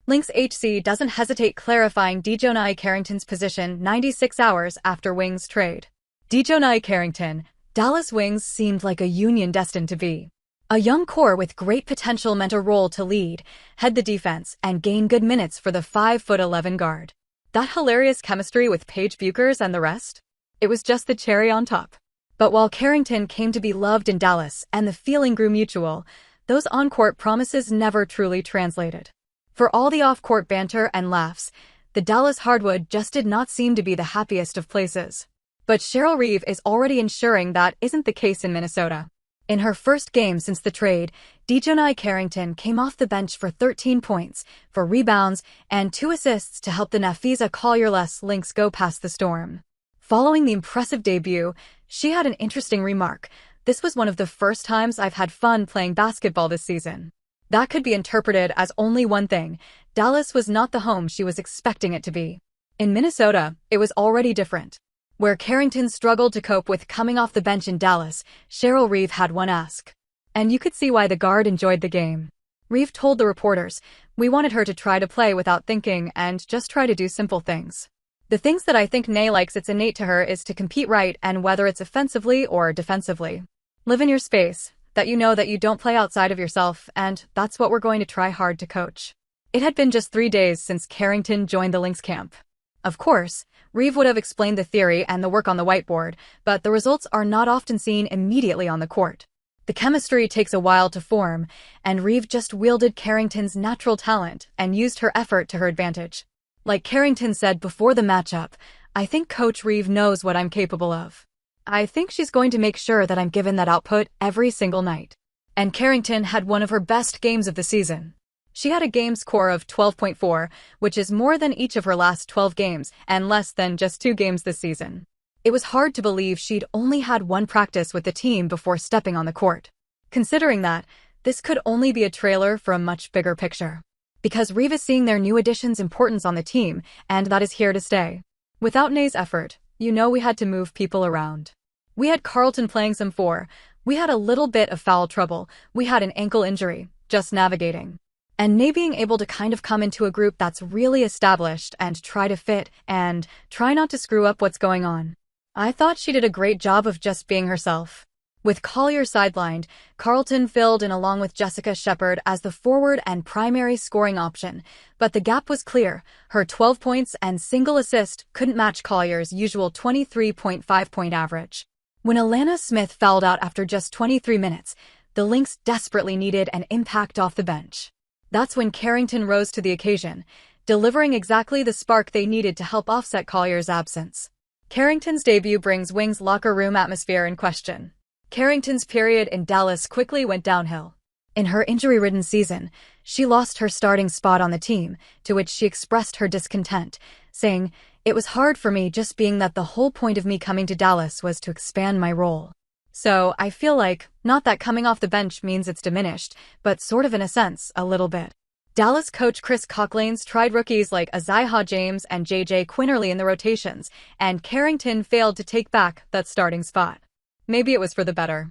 Lynx HC doesn't hesitate clarifying DiJonai Carrington's position 96 hours after Wings trade. DiJonai Carrington, Dallas Wings seemed like a union destined to be. A young core with great potential meant a role to lead, head the defense, and gain good minutes for the 5'11" guard. That hilarious chemistry with Paige Buchers and the rest? It was just the cherry on top. But while Carrington came to be loved in Dallas and the feeling grew mutual, those on-court promises never truly translated. For all the off-court banter and laughs, the Dallas hardwood just did not seem to be the happiest of places. But Cheryl Reeve is already ensuring that isn't the case in Minnesota. In her first game since the trade, DiJonai Carrington came off the bench for 13 points, 4 rebounds, and 2 assists to help the Napheesa Collier-less Lynx go past the storm. Following the impressive debut, she had an interesting remark. "This was one of the first times I've had fun playing basketball this season." That could be interpreted as only one thing: Dallas was not the home she was expecting it to be. In Minnesota, it was already different. Where Carrington struggled to cope with coming off the bench in Dallas, Cheryl Reeve had one ask. And you could see why the guard enjoyed the game. Reeve told the reporters, "We wanted her to try to play without thinking and just try to do simple things. The things that I think Nay likes, it's innate to her, is to compete right, and whether it's offensively or defensively. Live in your space, that you know that you don't play outside of yourself, and that's what we're going to try hard to coach." It had been just 3 days since Carrington joined the Lynx camp. Of course, Reeve would have explained the theory and the work on the whiteboard, but the results are not often seen immediately on the court. The chemistry takes a while to form, and Reeve just wielded Carrington's natural talent and used her effort to her advantage. Like Carrington said before the matchup, "I think Coach Reeve knows what I'm capable of. I think she's going to make sure that I'm given that output every single night." And Carrington had one of her best games of the season. She had a game score of 12.4, which is more than each of her last 12 games and less than just 2 games this season. It was hard to believe she'd only had one practice with the team before stepping on the court. Considering that, this could only be a trailer for a much bigger picture. Because Reeve is seeing their new addition's importance on the team, and that is here to stay. Without Nay's effort, we had to move people around. We had Carlton playing some 4. We had a little bit of foul trouble. We had an ankle injury, just navigating. And Nay being able to kind of come into a group that's really established and try to fit and try not to screw up what's going on. I thought she did a great job of just being herself. With Collier sidelined, Carlton filled in along with Jessica Shepard as the forward and primary scoring option, but the gap was clear. Her 12 points and single assist couldn't match Collier's usual 23.5-point average. When Alana Smith fouled out after just 23 minutes, the Lynx desperately needed an impact off the bench. That's when Carrington rose to the occasion, delivering exactly the spark they needed to help offset Collier's absence. Carrington's debut brings Wings' locker room atmosphere in question. Carrington's period in Dallas quickly went downhill. In her injury-ridden season, she lost her starting spot on the team, to which she expressed her discontent, saying, "It was hard for me just being that the whole point of me coming to Dallas was to expand my role. So I feel like, not that coming off the bench means it's diminished, but sort of in a sense, a little bit." Dallas coach Chris Cocklanes tried rookies like Isaiah James and J.J. Quinterly in the rotations, and Carrington failed to take back that starting spot. Maybe it was for the better.